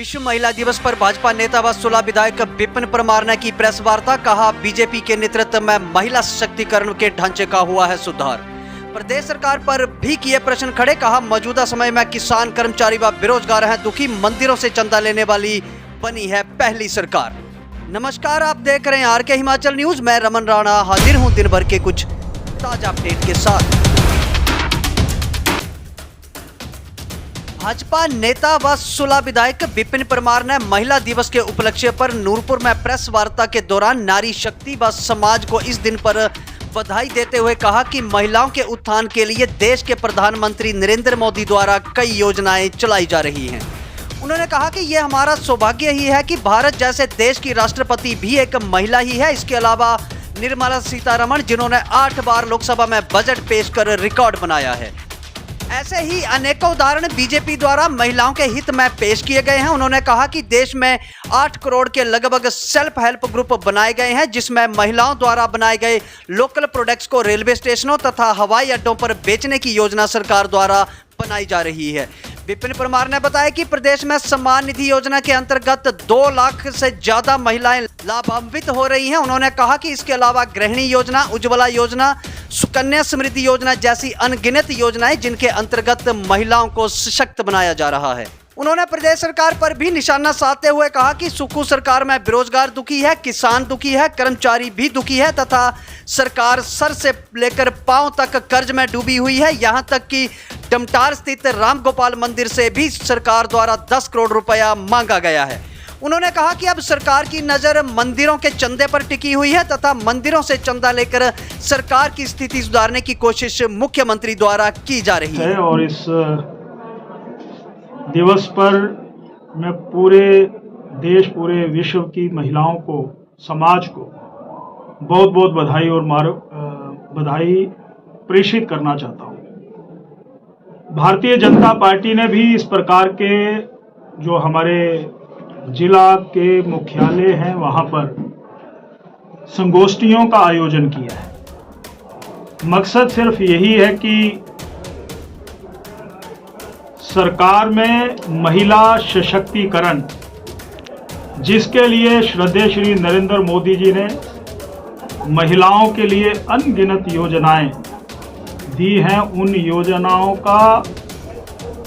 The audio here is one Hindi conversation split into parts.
विश्व महिला दिवस पर भाजपा नेता व सुलह विधायक विपिन परमार ने की प्रेस वार्ता। कहा, बीजेपी के नेतृत्व में महिला सशक्तिकरण के ढांचे का हुआ है सुधार। प्रदेश सरकार पर भी किए प्रश्न खड़े। कहा, मौजूदा समय में किसान, कर्मचारी व बेरोजगार हैं दुखी। मंदिरों से चंदा लेने वाली बनी है पहली सरकार। नमस्कार, आप देख रहे हैं आर के हिमाचल न्यूज। मैं रमन राणा हाजिर हूं दिन भर के कुछ ताजा अपडेट के साथ। भाजपा नेता व सुलह विधायक विपिन परमार ने महिला दिवस के उपलक्ष्य पर नूरपुर में प्रेस वार्ता के दौरान नारी शक्ति व समाज को इस दिन पर बधाई देते हुए कहा कि महिलाओं के उत्थान के लिए देश के प्रधानमंत्री नरेंद्र मोदी द्वारा कई योजनाएं चलाई जा रही हैं। उन्होंने कहा कि यह हमारा सौभाग्य ही है कि भारत जैसे देश की राष्ट्रपति भी एक महिला ही है। इसके अलावा निर्मला सीतारमण, जिन्होंने 8 बार लोकसभा में बजट पेश कर रिकॉर्ड बनाया है। ऐसे ही अनेकों उदाहरण बीजेपी द्वारा महिलाओं के हित में पेश किए गए हैं। उन्होंने कहा कि देश में 8 करोड़ के लगभग सेल्फ हेल्प ग्रुप बनाए गए हैं, जिसमें महिलाओं द्वारा बनाए गए लोकल प्रोडक्ट्स को रेलवे स्टेशनों तथा हवाई अड्डों पर बेचने की योजना सरकार द्वारा बनाई जा रही है। विपिन परमार ने बताया कि प्रदेश में सम्मान निधि योजना के अंतर्गत 2 लाख से ज्यादा महिलाएं लाभान्वित हो रही हैं। उन्होंने कहा कि इसके अलावा गृहिणी योजना, उज्ज्वला योजना, सुकन्या समृद्धि योजना जैसी अनगिनत योजनाएं जिनके अंतर्गत महिलाओं को सशक्त बनाया जा रहा है। उन्होंने प्रदेश सरकार पर भी निशाना साधते हुए कहा कि सुक्खू सरकार में बेरोजगार दुखी है, किसान दुखी है, कर्मचारी भी दुखी है तथा सरकार सर से लेकर पांव तक कर्ज में डूबी हुई है। यहां तक कि डमटार स्थित राम गोपाल मंदिर से भी सरकार द्वारा 10 करोड़ रुपया मांगा गया है। उन्होंने कहा कि अब सरकार की नजर मंदिरों के चंदे पर टिकी हुई है तथा मंदिरों से चंदा लेकर सरकार की स्थिति सुधारने की कोशिश मुख्यमंत्री द्वारा की जा रही है। और इस दिवस पर मैं पूरे देश, पूरे विश्व की महिलाओं को, समाज को बहुत बहुत बधाई और बधाई प्रेषित करना चाहता हूँ। भारतीय जनता पार्टी ने भी इस प्रकार के जो हमारे जिला के मुख्यालय हैं वहाँ पर संगोष्ठियों का आयोजन किया है। मकसद सिर्फ यही है कि सरकार में महिला सशक्तिकरण, जिसके लिए श्रद्धेय श्री नरेंद्र मोदी जी ने महिलाओं के लिए अनगिनत योजनाएं दी हैं, उन योजनाओं का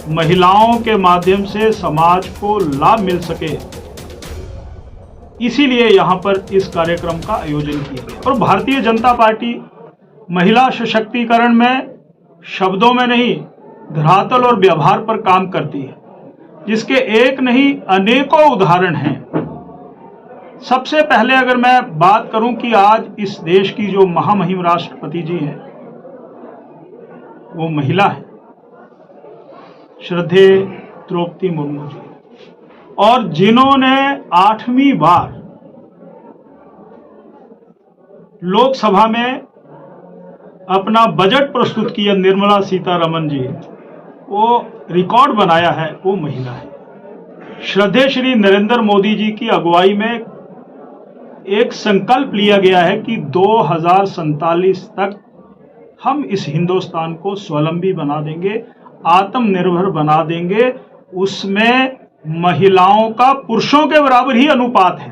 महिलाओं के माध्यम से समाज को लाभ मिल सके, इसीलिए यहाँ पर इस कार्यक्रम का आयोजन किया गया। और भारतीय जनता पार्टी महिला सशक्तिकरण में शब्दों में नहीं, धरातल और व्यवहार पर काम करती है, जिसके एक नहीं अनेकों उदाहरण हैं। सबसे पहले अगर मैं बात करूं कि आज इस देश की जो महामहिम राष्ट्रपति जी हैं वो महिला है, श्रद्धेय द्रौपदी मुर्मू जी, और जिन्होंने 8वीं बार लोकसभा में अपना बजट प्रस्तुत किया, निर्मला सीतारमण जी, वो रिकॉर्ड बनाया है, वो महिला है। श्रद्धेय श्री नरेंद्र मोदी जी की अगुवाई में एक संकल्प लिया गया है कि 2047 तक हम इस हिंदुस्तान को स्वावलंबी बना देंगे, आत्मनिर्भर बना देंगे। उसमें महिलाओं का पुरुषों के बराबर ही अनुपात है।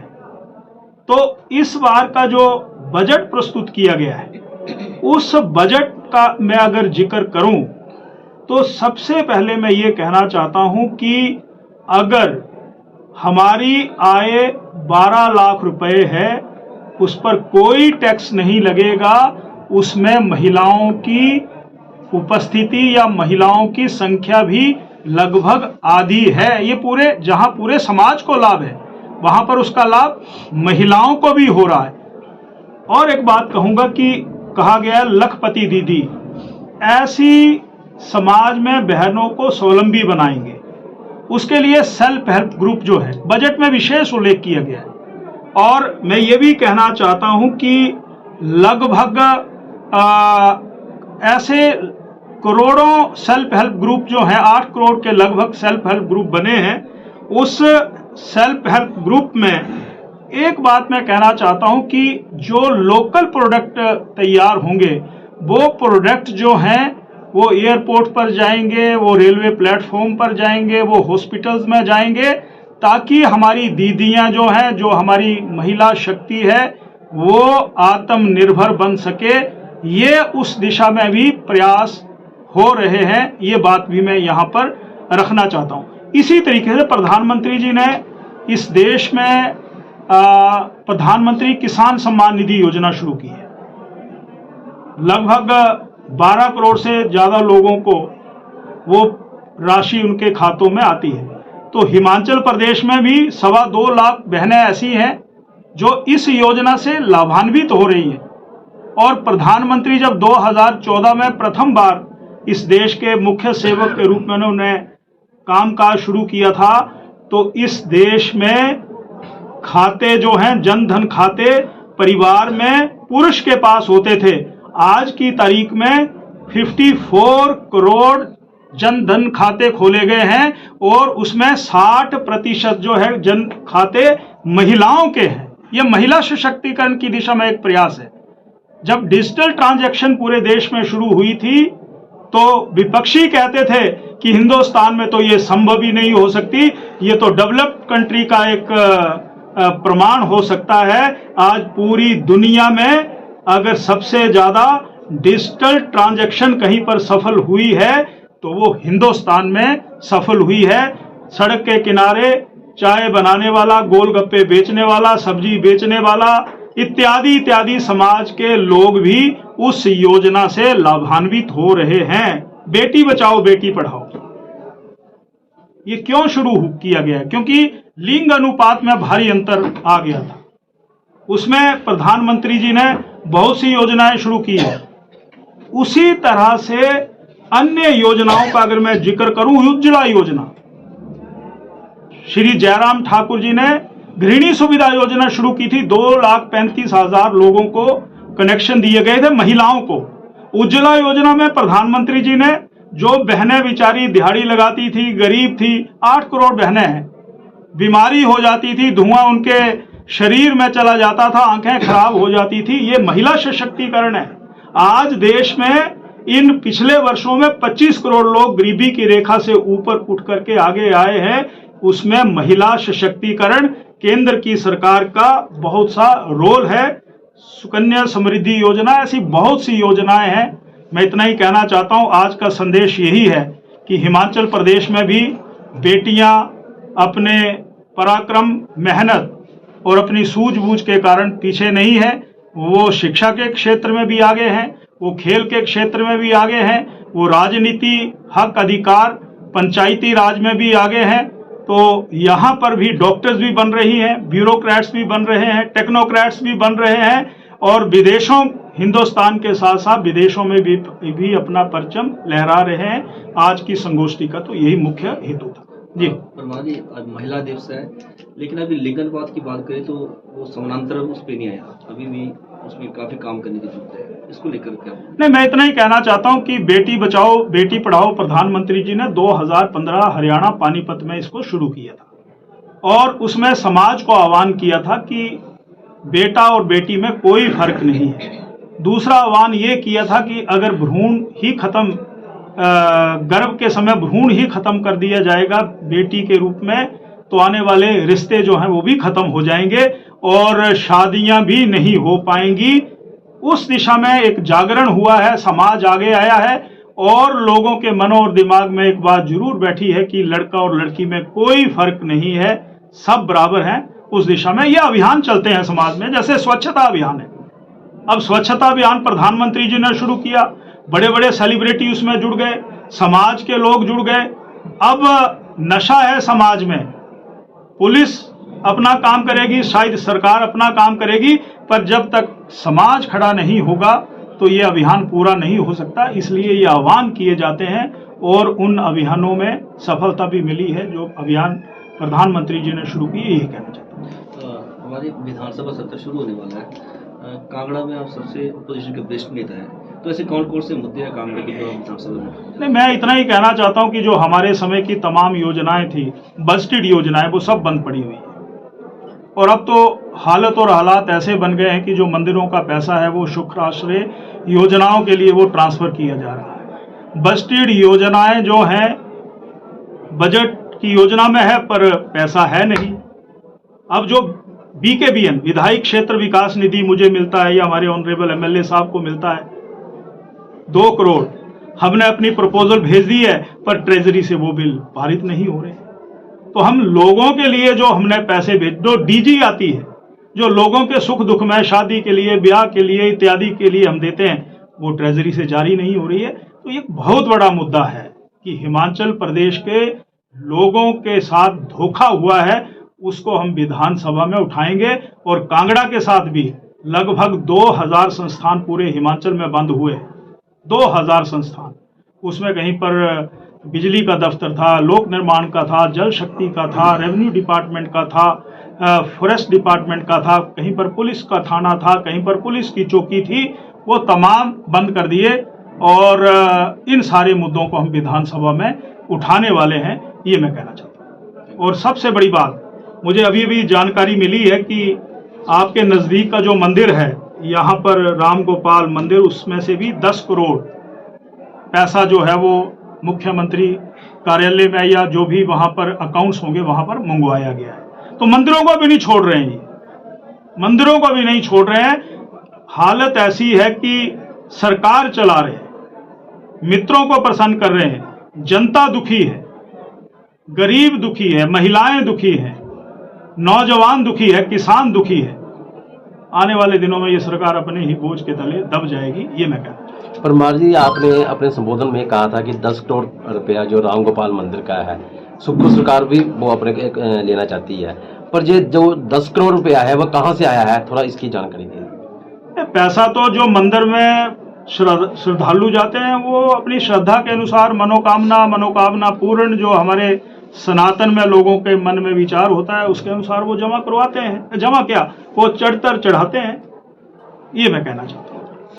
तो इस बार का जो बजट प्रस्तुत किया गया है, उस बजट का मैं अगर जिक्र करूं तो सबसे पहले मैं ये कहना चाहता हूं कि अगर हमारी आय 12 लाख रुपए है, उस पर कोई टैक्स नहीं लगेगा, उसमें महिलाओं की उपस्थिति या महिलाओं की संख्या भी लगभग आधी है। ये पूरे समाज को लाभ है, वहां पर उसका लाभ महिलाओं को भी हो रहा है। और एक बात कहूंगा कि कहा गया लखपति दीदी, ऐसी समाज में बहनों को स्वावलंबी बनाएंगे, उसके लिए सेल्फ हेल्प ग्रुप जो है बजट में विशेष उल्लेख किया गया है। और मैं ये भी कहना चाहता हूं कि लगभग ऐसे करोड़ों सेल्फ हेल्प ग्रुप जो हैं, 8 करोड़ के लगभग सेल्फ हेल्प ग्रुप बने हैं। उस सेल्फ हेल्प ग्रुप में एक बात मैं कहना चाहता हूं कि जो लोकल प्रोडक्ट तैयार होंगे, वो प्रोडक्ट जो हैं वो एयरपोर्ट पर जाएंगे, वो रेलवे प्लेटफॉर्म पर जाएंगे, वो हॉस्पिटल्स में जाएंगे, ताकि हमारी दीदियां जो हैं, जो हमारी महिला शक्ति है, वो आत्मनिर्भर बन सके। ये उस दिशा में भी प्रयास हो रहे हैं। ये बात भी मैं यहाँ पर रखना चाहता हूँ। इसी तरीके से प्रधानमंत्री जी ने इस देश में प्रधानमंत्री किसान सम्मान निधि योजना शुरू की है। लगभग 12 करोड़ से ज़्यादा लोगों को वो राशि उनके खातों में आती है। तो हिमाचल प्रदेश में भी 2.25 लाख बहनें ऐसी हैं जो इस योजना से लाभान्वित हो रही हैं। और प्रधानमंत्री जब 2014 में प्रथम बार इस देश के मुख्य सेवक के रूप में उन्होंने कामकाज शुरू किया था, तो इस देश में खाते जो हैं, जन धन खाते परिवार में पुरुष के पास होते थे। आज की तारीख में 54 करोड़ जन धन खाते खोले गए हैं और उसमें 60% जो है जन खाते महिलाओं के हैं। यह महिला सशक्तिकरण की दिशा में एक प्रयास है। जब डिजिटल ट्रांजैक्शन पूरे देश में शुरू हुई थी तो विपक्षी कहते थे कि हिंदुस्तान में तो ये संभव ही नहीं हो सकती, ये तो डेवलप्ड कंट्री का एक प्रमाण हो सकता है। आज पूरी दुनिया में अगर सबसे ज्यादा डिजिटल ट्रांजैक्शन कहीं पर सफल हुई है तो वो हिंदुस्तान में सफल हुई है। सड़क के किनारे चाय बनाने वाला, गोलगप्पे बेचने वाला, सब्जी बेचने वाला इत्यादि इत्यादि समाज के लोग भी उस योजना से लाभान्वित हो रहे हैं। बेटी बचाओ बेटी पढ़ाओ ये क्यों शुरू किया गया है? क्योंकि लिंग अनुपात में भारी अंतर आ गया था। उसमें प्रधानमंत्री जी ने बहुत सी योजनाएं शुरू की है। उसी तरह से अन्य योजनाओं का अगर मैं जिक्र करूं, उज्ज्वला योजना, श्री जयराम ठाकुर जी ने गृहिणी सुविधा योजना शुरू की थी। 2,35,000 लोगों को कनेक्शन दिए गए थे, महिलाओं को। उज्ज्वला योजना में प्रधानमंत्री जी ने जो बहनें बेचारी दिहाड़ी लगाती थी, गरीब थी, 8 करोड़ बहनें हैं, बीमारी हो जाती थी, धुआं उनके शरीर में चला जाता था, आंखें खराब हो जाती थी, ये महिला सशक्तिकरण है। आज देश में इन पिछले वर्षों में 25 करोड़ लोग गरीबी की रेखा से ऊपर उठ करके आगे आए हैं। उसमें महिला सशक्तिकरण केंद्र की सरकार का बहुत सा रोल है। सुकन्या समृद्धि योजना, ऐसी बहुत सी योजनाएं हैं। मैं इतना ही कहना चाहता हूं, आज का संदेश यही है कि हिमाचल प्रदेश में भी बेटियां अपने पराक्रम, मेहनत और अपनी सूझबूझ के कारण पीछे नहीं है। वो शिक्षा के क्षेत्र में भी आगे हैं, वो खेल के क्षेत्र में भी आगे हैं, वो राजनीति, हक अधिकार, पंचायती राज में भी आगे हैं। तो यहाँ पर भी डॉक्टर्स भी बन रही हैं, ब्यूरोक्रेट्स भी बन रहे हैं, टेक्नोक्रेट्स भी बन रहे हैं और विदेशों, हिंदुस्तान के साथ साथ विदेशों में भी अपना परचम लहरा रहे हैं। आज की संगोष्ठी का तो यही मुख्य हेतु था। जी परमार जी, आज महिला दिवस है, लेकिन अभी लिंग अनुपात की बात करें तो वो समानांतर उस पर नहीं आया, अभी भी उसमें काफी काम करने की जरूरत है। इसको लेकर क्या? नहीं, मैं इतना ही कहना चाहता हूं कि बेटी बचाओ बेटी पढ़ाओ प्रधानमंत्री जी ने 2015 हरियाणा पानीपत में इसको शुरू किया था और उसमें समाज को आह्वान किया था कि बेटा और बेटी में कोई फर्क नहीं है। दूसरा आह्वान ये किया था कि अगर भ्रूण ही खत्म, गर्भ के समय भ्रूण ही खत्म कर दिया जाएगा बेटी के रूप में, तो आने वाले रिश्ते जो हैं वो भी खत्म हो जाएंगे और शादियां भी नहीं हो पाएंगी। उस दिशा में एक जागरण हुआ है, समाज आगे आया है और लोगों के मनों और दिमाग में एक बात जरूर बैठी है कि लड़का और लड़की में कोई फर्क नहीं है, सब बराबर हैं। उस दिशा में ये अभियान चलते हैं समाज में, जैसे स्वच्छता अभियान है। अब स्वच्छता अभियान प्रधानमंत्री जी ने शुरू किया, बड़े बड़े सेलिब्रिटी उसमें जुड़ गए, समाज के लोग जुड़ गए। अब नशा है समाज में, पुलिस अपना काम करेगी, शायद सरकार अपना काम करेगी, पर जब तक समाज खड़ा नहीं होगा तो ये अभियान पूरा नहीं हो सकता। इसलिए ये आह्वान किए जाते हैं और उन अभियानों में सफलता भी मिली है जो अभियान प्रधानमंत्री जी ने शुरू किए। यही कहना चाहता हूँ। हमारी विधानसभा सत्र शुरू होने वाला है, कांगड़ा में आप सबसे अपोजिशन के वरिष्ठ नेता हैं, तो ऐसे कौन कौन से मुद्दे हैं कांगड़ा की जो विधानसभा में? नहीं, मैं इतना ही कहना चाहता हूं कि जो हमारे समय की तमाम योजनाएं थी, बजटेड योजनाएं, वो सब बंद पड़ी हुई है और अब तो हालत और हालात ऐसे बन गए हैं कि जो मंदिरों का पैसा है वो शुक्र आश्रय योजनाओं के लिए वो ट्रांसफर किया जा रहा है। बजटेड योजनाएं जो हैं बजट की योजना में है पर पैसा है नहीं। अब जो BKBN विधायी क्षेत्र विकास निधि मुझे मिलता है या हमारे ऑनरेबल MLA साहब को मिलता है 2 करोड़, हमने अपनी प्रपोजल भेज दी है पर ट्रेजरी से वो बिल पारित नहीं हो रहे। तो हम लोगों के लिए जो हमने पैसे भेज, जो DG आती है, जो लोगों के सुख दुख में, शादी के लिए, ब्याह के लिए इत्यादि के लिए हम देते हैं, वो ट्रेजरी से जारी नहीं हो रही है। तो ये बहुत बड़ा मुद्दा है कि हिमाचल प्रदेश के लोगों के साथ धोखा हुआ है, उसको हम विधानसभा में उठाएंगे। और कांगड़ा के साथ भी लगभग 2000 संस्थान पूरे हिमाचल में बंद हुए, 2000 संस्थान। उसमें कहीं पर बिजली का दफ्तर था, लोक निर्माण का था, जल शक्ति का था, रेवेन्यू डिपार्टमेंट का था, फॉरेस्ट डिपार्टमेंट का था, कहीं पर पुलिस का थाना था, कहीं पर पुलिस की चौकी थी, वो तमाम बंद कर दिए। और इन सारे मुद्दों को हम विधानसभा में उठाने वाले हैं, ये मैं कहना चाहता हूँ। और सबसे बड़ी बात, मुझे अभी भी जानकारी मिली है कि आपके नज़दीक का जो मंदिर है, यहाँ पर राम गोपाल मंदिर, उसमें से भी 10 करोड़ पैसा जो है वो मुख्यमंत्री कार्यालय में या जो भी वहाँ पर अकाउंट्स होंगे वहाँ पर मंगवाया गया है। तो मंदिरों को भी नहीं छोड़ रहे हैं, ये मंदिरों को भी नहीं छोड़ रहे हैं। हालत ऐसी है कि सरकार चला रहे हैं, मित्रों को प्रसन्न कर रहे हैं, जनता दुखी है, गरीब दुखी है, महिलाएं दुखी हैं, नौजवान दुखी है, किसान दुखी है। आने वाले दिनों में ये सरकार अपने ही बोझ के तले दब जाएगी, ये मैं कहना चाहता हूं। परमार जी, आपने अपने संबोधन में कहा था कि 10 करोड़ रुपया जो राम गोपाल मंदिर का है, सुखो सरकार भी वो अपने लेना चाहती है, पर ये जो 10 करोड़ रुपया है वो कहाँ से आया है, थोड़ा इसकी जानकारी दीजिए। पैसा तो जो मंदिर में श्रद्धालु जाते हैं वो अपनी श्रद्धा के अनुसार मनोकामना पूर्ण जो हमारे सनातन में लोगों के मन में विचार होता है उसके अनुसार वो जमा करवाते हैं। जमा क्या, वो चढ़ाते हैं, ये मैं कहना चाहता हूँ।